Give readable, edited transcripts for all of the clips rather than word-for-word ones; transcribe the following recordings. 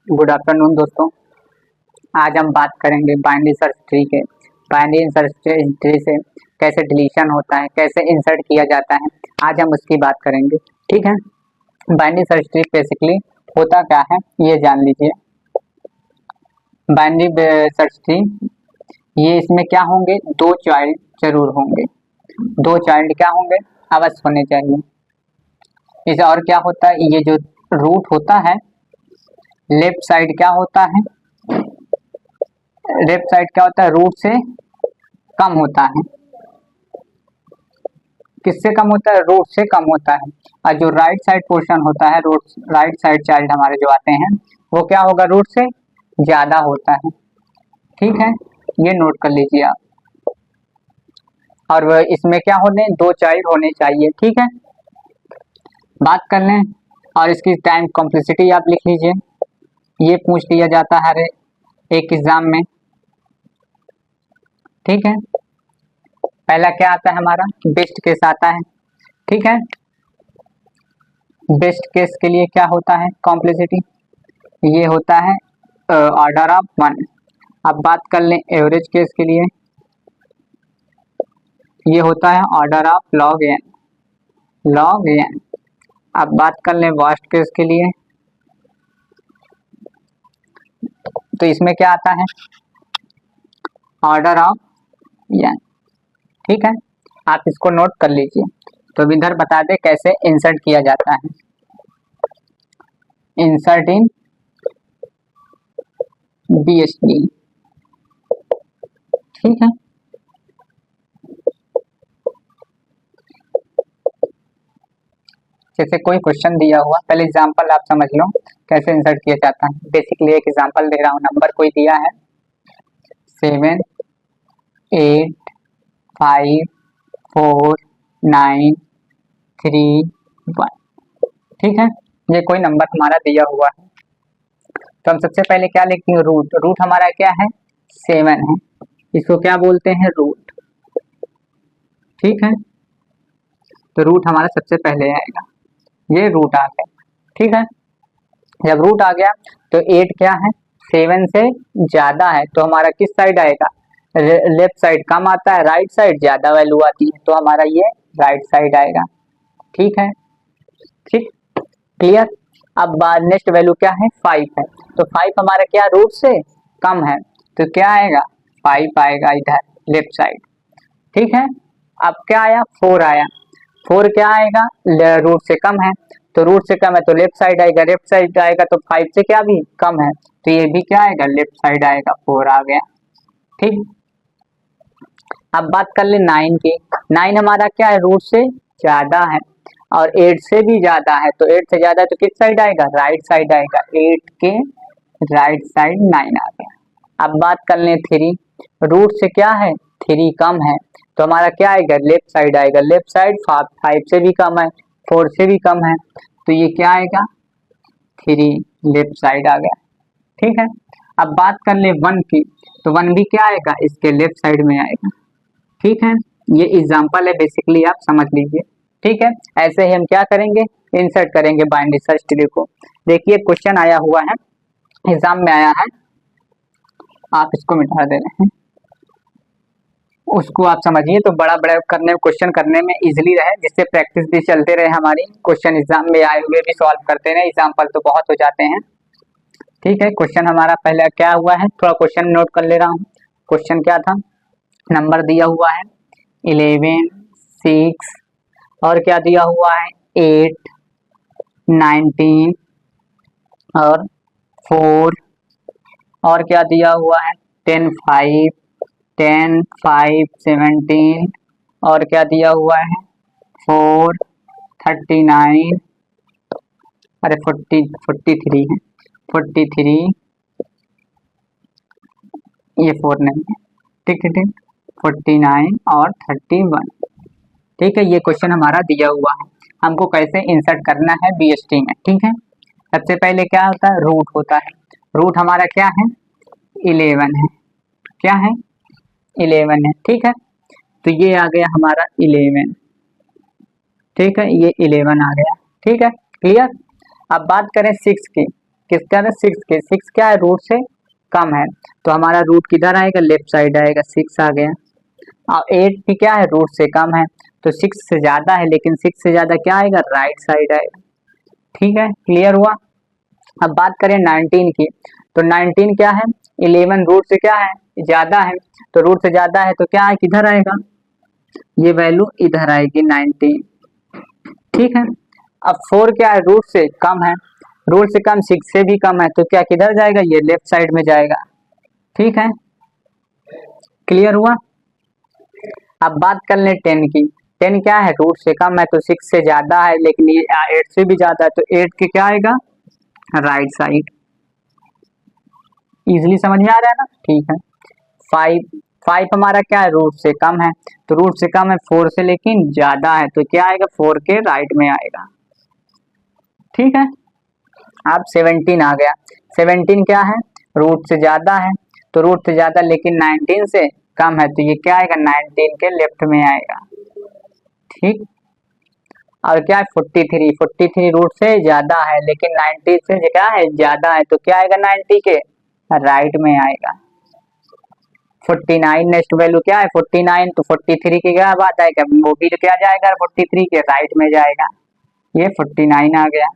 Good afternoon दोस्तों। आज हम बात करेंगे बाइनरी सर्च ट्री के। बाइनरी सर्च ट्री से कैसे डिलीशन होता है, कैसे इंसर्ट किया जाता है, आज हम उसकी बात करेंगे। ठीक है, बाइनरी सर्च ट्री बेसिकली होता क्या है ये जान लीजिए। बाइनरी सर्च ट्री ये इसमें क्या होंगे, दो चाइल्ड जरूर होंगे। दो चाइल्ड क्या होंगे, अवश्य होने चाहिए। इसे और क्या होता है, ये जो रूट होता है लेफ्ट साइड क्या होता है, लेफ्ट साइड क्या होता है, रूट से कम होता है। किससे कम होता है, रूट से कम होता है। और जो राइट साइड पोर्शन होता है, रूट राइट साइड चाइल्ड हमारे जो आते हैं वो क्या होगा, रूट से ज्यादा होता है। ठीक है, ये नोट कर लीजिए आप। और वह इसमें क्या होने, दो चाइल्ड होने चाहिए। ठीक है, बात कर लें और इसकी टाइम कॉम्प्लेक्सिटी आप लिख लीजिए। ये पूछ लिया जाता है हर एक एग्जाम में। ठीक है, पहला क्या आता है हमारा, बेस्ट केस आता है। ठीक है, बेस्ट केस के लिए क्या होता है, कॉम्प्लेक्सिटी ये होता है ऑर्डर ऑफ 1। अब बात कर लें एवरेज केस के लिए, ये होता है order of log n, log n. अब बात कर लें वर्स्ट केस के लिए, तो इसमें क्या आता है, ऑर्डर ऑफ एन। ठीक है, आप इसको नोट कर लीजिए। तो इधर बता दे कैसे इंसर्ट किया जाता है। इंसर्ट इन बीएसटी। ठीक है, जैसे कोई क्वेश्चन दिया हुआ, पहले एग्जांपल आप समझ लो कैसे इंसर्ट किया जाता है। बेसिकली एक एग्जांपल दे रहा हूँ, नंबर कोई दिया है 7 8 5 4 9 3 1। ठीक है, ये कोई नंबर हमारा दिया हुआ है। तो हम सबसे पहले क्या लिखेंगे, रूट। रूट हमारा क्या है, 7 है, इसको क्या बोलते हैं, रूट। ठीक है, तो रूट हमारा सबसे पहले आएगा, ये रूट आ गया। ठीक है, जब रूट आ गया तो 8 क्या है, 7 से ज्यादा है, तो हमारा किस साइड आएगा, लेफ्ट साइड कम आता है, राइट साइड ज्यादा वैल्यू आती है, तो हमारा ये राइट साइड आएगा। ठीक है, ठीक, क्लियर। अब बाद नेक्स्ट वैल्यू क्या है, 5 है, तो 5 हमारा क्या रूट से कम है, तो क्या आएगा, 5 आएगा इधर लेफ्ट साइड। ठीक है, अब क्या आया, 4 आया। 4 क्या आएगा, रूट से कम है, तो रूट से कम है तो लेफ्ट साइड आएगा, लेफ्ट साइड आएगा तो 5 से क्या भी कम है, तो ये भी क्या आएगा, लेफ्ट साइड आएगा, 4 आ गया। ठीक, अब बात कर ले 9 की। 9 हमारा क्या है, रूट से ज्यादा है और 8 से भी ज्यादा है, तो 8 से ज्यादा है तो किस साइड आएगा, राइट साइड आएगा, 8 के राइट साइड 9 आ गया। अब बात कर ले 3, रूट से क्या है, 3 कम है, तो हमारा क्या आएगा, लेफ्ट साइड आएगा, लेफ्ट साइड 5 से भी कम है, 4 से भी कम है, तो ये क्या आएगा, 3 लेफ्ट साइड आ गया। ठीक है, अब बात कर ले 1 की, तो 1 भी क्या आएगा, इसके लेफ्ट साइड में आएगा। ठीक है, ये एग्जांपल है, बेसिकली आप समझ लीजिए। ठीक है, ऐसे ही हम क्या करेंगे, इंसर्ट करेंगे बाइनरी सर्च ट्री को। देखिए क्वेश्चन आया हुआ है, एग्जाम में आया है, आप इसको मिटा दे रहे हैं, उसको आप समझिए तो बड़ा बड़ा करने, क्वेश्चन करने में इजीली रहे, जिससे प्रैक्टिस भी चलते रहे हमारी, क्वेश्चन एग्जाम में आए हुए भी सॉल्व करते रहे, एग्जाम्पल तो बहुत हो जाते हैं। ठीक है, क्वेश्चन हमारा पहले क्या हुआ है, थोड़ा क्वेश्चन नोट कर ले रहा हूँ। क्वेश्चन क्या था, नंबर दिया हुआ है 11 6 और क्या दिया हुआ है 8 19 और 4 और क्या दिया हुआ है 10 5 10 5 17 और क्या दिया हुआ है 4 39, अरे 43 है, 43, ये 4 नहीं है। ठीक है, ठीक, 49 और 31। ठीक है, ये क्वेश्चन हमारा दिया हुआ है, हमको कैसे इंसर्ट करना है बीएसटी में। ठीक है, सबसे पहले क्या होता है, रूट होता है। रूट हमारा क्या है, 11 है, क्या है, 11 है। ठीक है, तो ये आ गया हमारा 11। ठीक है, ये 11 आ गया। ठीक है, क्लियर। अब बात करें 6 की, किसका है? 6 के। 6 क्या है? रूट से कम है, तो हमारा रूट किधर आएगा? लेफ्ट साइड आएगा, 6 आ गया। और 8 भी क्या है? रूट से कम है, तो 6 से ज्यादा है, लेकिन 6 से ज्यादा क्या आएगा? राइट साइड आएगा। ठीक है, क्लियर हुआ। अब बात करें 19 की, तो 19 क्या है? 11 रूट से क्या है? ज्यादा है, तो रूट से ज्यादा है तो क्या है? किधर आएगा? ये वैल्यू इधर आएगी 19। ठीक है। अब 4 क्या है? रूट से कम है, रूट से कम 6 से भी कम है, तो क्या किधर जाएगा? ये लेफ्ट साइड में जाएगा। ठीक है, क्लियर हुआ। अब बात कर लें 10 की। 10 क्या है? रूट से कम है, तो 6 से ज्यादा है, लेकिन ये 8 से भी ज्यादा है, तो 8 के क्या आएगा? Right side. इजिली समझ में आ रहा है ना? ठीक है। 5 हमारा क्या है? रूट से कम है, तो रूट से कम है 4 से, लेकिन ज्यादा है, तो क्या आएगा? 4 के राइट में आएगा। ठीक है। अब 17 आ गया। 17 क्या है? रूट से ज्यादा है, तो रूट से ज्यादा लेकिन 19 से कम है, तो ये क्या आएगा? 19 के लेफ्ट में आएगा। ठीक। और क्या है? 43। 43 रूट से ज्यादा है, लेकिन 90 से क्या है? ज्यादा है, तो क्या आएगा? 90 के राइट में आएगा। 49 नेक्स्ट वैल्यू क्या है? 49, तो 43 की क्या बात आएगा? वो भी क्या जाएगा? 43 के राइट में जाएगा। ये 49 आ गया।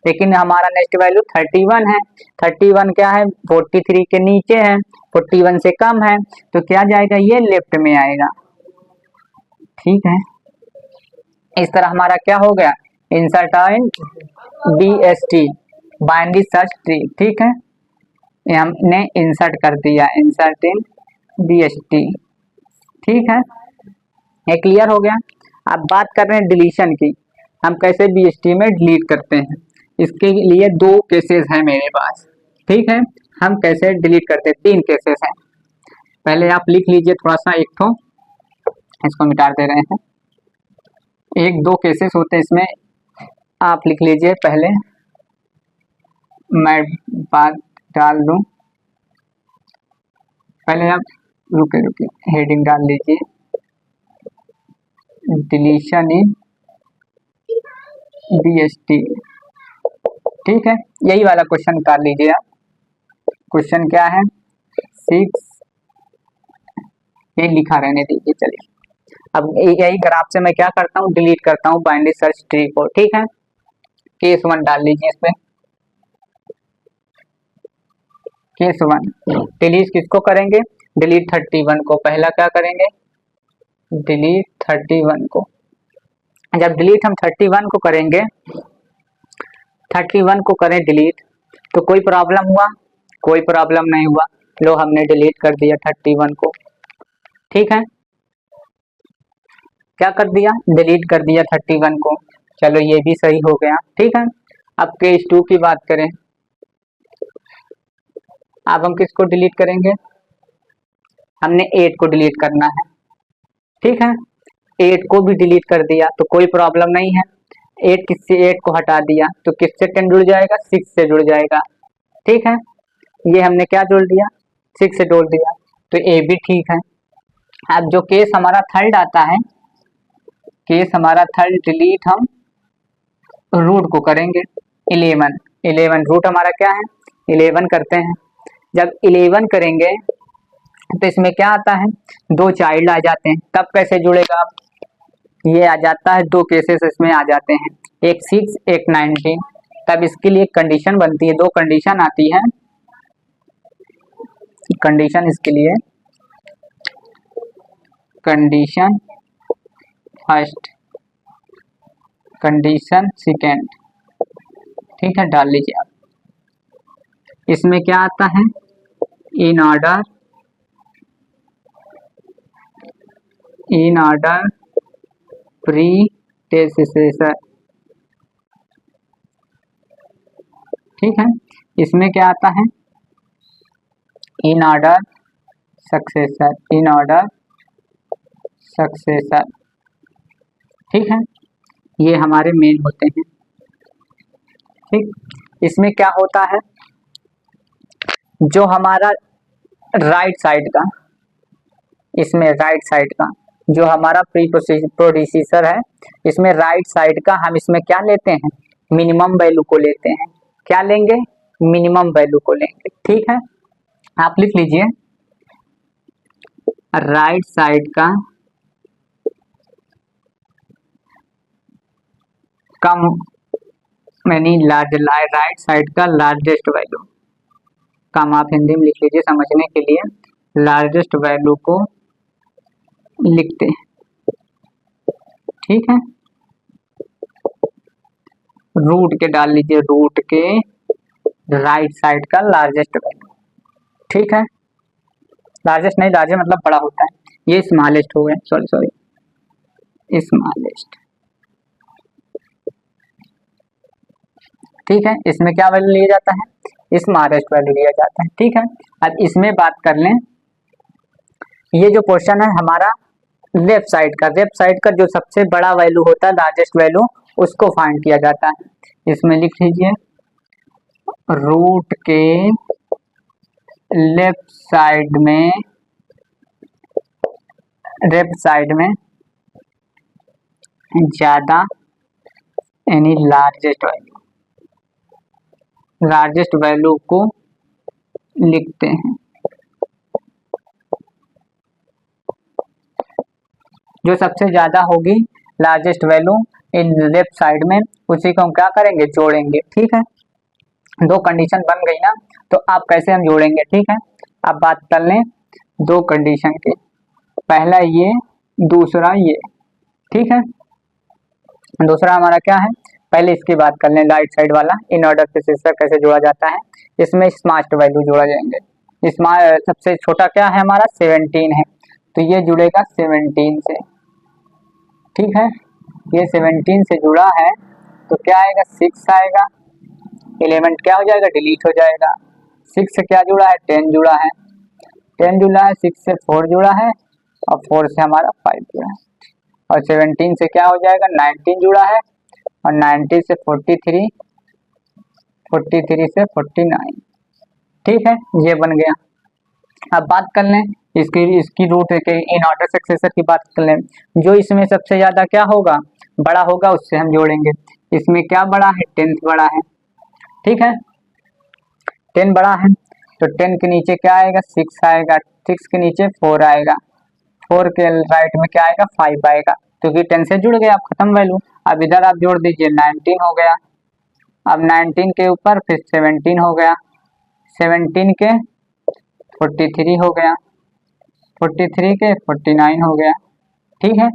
लेकिन हमारा नेक्स्ट वैल्यू 31 है। 31 क्या है? 43 के नीचे है, 41 से कम है, तो क्या जाएगा? ये लेफ्ट में आएगा। ठीक है। इस तरह हमारा क्या हो गया? इंसर्ट इन BST, बाइनरी सर्च ट्री। ठीक है, ये हमने इंसर्ट कर दिया, इंसर्ट इन BST। ठीक है, ये क्लियर हो गया। अब बात कर रहे हैं डिलीशन की, हम कैसे BST में डिलीट करते हैं। इसके लिए 2 केसेस हैं मेरे पास। ठीक है, हम कैसे डिलीट करते हैं? 3 केसेस हैं। पहले आप लिख लीजिए थोड़ा सा, एक तो इसको मिटा दे रहे हैं। 1-2 केसेस होते हैं इसमें, आप लिख लीजिए। पहले मैं बात डाल दूं, पहले आप रुके हेडिंग डाल लीजिए, डिलीशन इन BST। ठीक है, यही वाला क्वेश्चन निकाल लीजिए आप। क्वेश्चन क्या है? 6, ये लिखा रहने दीजिए। चलिए, अब यही ग्राफ से मैं क्या करता हूँ? डिलीट करता हूँ बाइनरी सर्च ट्री को। ठीक है, केस 1 डाल लीजिए इसमें। केस 1 डिलीट किसको करेंगे? डिलीट 31 को। पहला क्या करेंगे? डिलीट 31 को। जब डिलीट हम 31 को करेंगे, 31 को करें डिलीट, तो कोई प्रॉब्लम हुआ? कोई प्रॉब्लम नहीं हुआ। लो, हमने डिलीट कर दिया 31 को। ठीक है, क्या कर दिया? डिलीट कर दिया 31 को। चलो, ये भी सही हो गया। ठीक है, अब केस 2 की बात करें। अब हम किसको डिलीट करेंगे? हमने 8 को डिलीट करना है। ठीक है, 8 को भी डिलीट कर दिया, तो कोई प्रॉब्लम नहीं है। 8 को हटा दिया, तो किससे 10 जुड़ जाएगा? 6 से जुड़ जाएगा। ठीक है, ये हमने क्या जोड़ दिया? 6 से जोड़ दिया, तो ए भी ठीक है। अब जो केस हमारा थर्ड आता है, केस हमारा थर्ड, डिलीट हम रूट को करेंगे। 11 रूट हमारा क्या है? 11 करते हैं। जब 11 करेंगे तो इसमें क्या आता है? 2 चाइल्ड आ जाते हैं। कब कैसे जुड़ेगा? ये आ जाता है, 2 केसेस इसमें आ जाते हैं, एक 6 एक 19। तब इसके लिए कंडीशन बनती है, 2 कंडीशन आती है। कंडीशन इसके लिए, कंडीशन फर्स्ट, कंडीशन सेकेंड। ठीक है, डाल लीजिए आप। इसमें क्या आता है? In order predecessor. ठीक है, इसमें क्या आता है? In order successor, in order successor. ठीक है, ये हमारे मेन होते हैं। ठीक, इसमें क्या होता है? जो हमारा राइट साइड का, इसमें राइट साइड का जो हमारा प्रीप्रोसेसर है, इसमें राइट साइड का हम इसमें क्या लेते हैं? मिनिमम वैल्यू को लेते हैं। क्या लेंगे? मिनिमम वैल्यू को लेंगे। ठीक है, आप लिख लीजिए राइट साइड का कम यानी राइट साइड का लार्जेस्ट वैल्यू, कम आप हिंदी में लिख लीजिए समझने के लिए, लार्जेस्ट वैल्यू को लिखते हैं। ठीक है, रूट के डाल लीजिए, रूट के राइट साइड का लार्जेस्ट वैल्यू। ठीक है, लार्जेस्ट नहीं, लार्जेस्ट मतलब बड़ा होता है, ये स्मॉलेस्ट हो गया, सॉरी स्मॉलेस्ट। ठीक है, इसमें क्या वैल्यू लिया जाता है, स्मॉलेस्ट वैल्यू लिया जाता है। ठीक है, अब इसमें बात कर लें, ये जो क्वेश्चन है हमारा लेफ्ट साइड का जो सबसे बड़ा वैल्यू होता है, लार्जेस्ट वैल्यू, उसको फाइंड किया जाता है। इसमें लिख लीजिए रूट के लेफ्ट साइड में ज्यादा यानी लार्जेस्ट वैल्यू को लिखते हैं। जो सबसे ज्यादा होगी largest value in left side में, उसी को हम क्या करेंगे, जोड़ेंगे। ठीक है, दो कंडीशन बन गई ना, तो आप कैसे हम जोड़ेंगे। ठीक है, अब बात कर लें दो कंडीशन के, पहला ये, दूसरा ये। ठीक है, दूसरा हमारा क्या है, पहले इसकी बात कर लें, राइट साइड वाला इन ऑर्डर प्रोसीजर कैसे जोड़ा जाता है। इसमें स्मॉलेस्ट वैल्यू जोड़ा जाएंगे, सबसे छोटा क्या है हमारा 17 है, तो ये जुड़ेगा 17 से। ठीक है, ये 17 से जुड़ा है तो क्या आएगा, 6 आएगा, एलिमेंट क्या हो जाएगा, डिलीट हो जाएगा। 6 से क्या जुड़ा है, 10 जुड़ा है, 10 जुड़ा है, 6 से 4 जुड़ा है, और 4 से हमारा 5 जुड़ा है, और 17 से क्या हो जाएगा, 19 जुड़ा है, और 90 से 43, 43 से 49। ठीक है, ये बन गया। अब बात कर लें इसकी रूट के इन ऑर्डर सक्सेसर की बात कर लें, जो इसमें सबसे ज्यादा क्या होगा, बड़ा होगा, उससे हम जोड़ेंगे। इसमें क्या बड़ा है, 10 बड़ा है। ठीक है, 10 बड़ा है तो 10 के नीचे क्या आएगा, 6 आएगा, 6 के नीचे 4 आएगा, 4 के राइट में क्या आएगा, 5 आएगा, क्योंकि 10 से जुड़ गया, आप खत्म वैल्यू। अब इधर आप जोड़ दीजिए, 19 हो गया, अब 19 के ऊपर फिर 17 हो गया, 17 के 43 हो गया, 43 के 49 हो गया। ठीक है,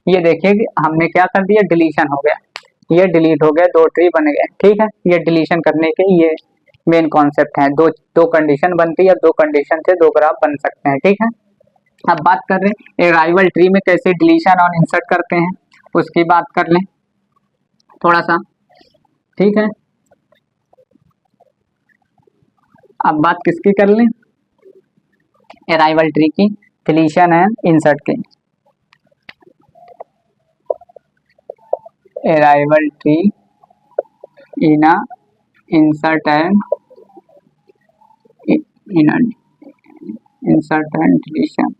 ये देखिए कि हमने क्या कर दिया, डिलीशन हो गया, ये डिलीट हो गया, 2 ट्री बन गए। ठीक है, ये डिलीशन करने के ये मेन कॉन्सेप्ट है, दो कंडीशन बनती है, 2 कंडीशन से 2 ग्राफ बन सकते हैं। ठीक है, अब बात कर रहे हैं अराइवल ट्री में कैसे डिलीशन और इंसर्ट करते हैं, उसकी बात कर लें थोड़ा सा। ठीक है, अब बात किसकी कर लें, अराइवल ट्री की, डिलीशन एंड इंसर्ट की। Arrival tree in insert and deletion.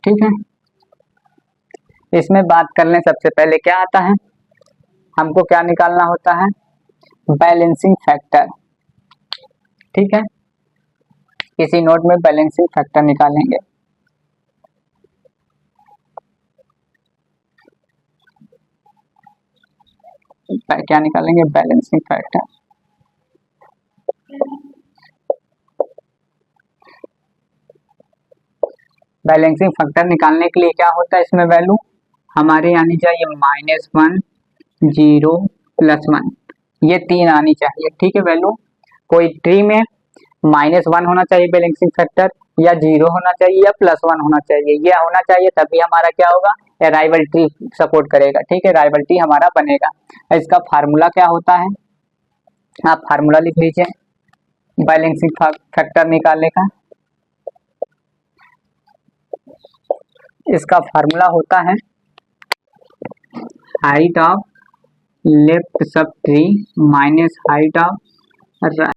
ठीक है, इसमें बात कर लें, सबसे पहले क्या आता है, हमको क्या निकालना होता है, बैलेंसिंग फैक्टर। ठीक है, किसी नोट में बैलेंसिंग फैक्टर निकालेंगे। क्या निकालेंगे, बैलेंसिंग फैक्टर। बैलेंसिंग फैक्टर निकालने के लिए क्या होता है, इसमें वैल्यू हमारे आनी चाहिए -1, 0, +1, ये 3 आनी चाहिए। ठीक है, वैल्यू कोई ट्री में -1 होना चाहिए बैलेंसिंग फैक्टर, या 0 होना चाहिए, या +1 होना चाहिए, यह होना चाहिए, तभी हमारा क्या होगा, अराइवल ट्री सपोर्ट करेगा। ठीक है, अराइवल ट्री हमारा बनेगा। इसका फार्मूला क्या होता है, आप फार्मूला लिख लीजिए बैलेंसिंग फैक्टर निकालने का। इसका फार्मूला होता है height of left sub tree minus height of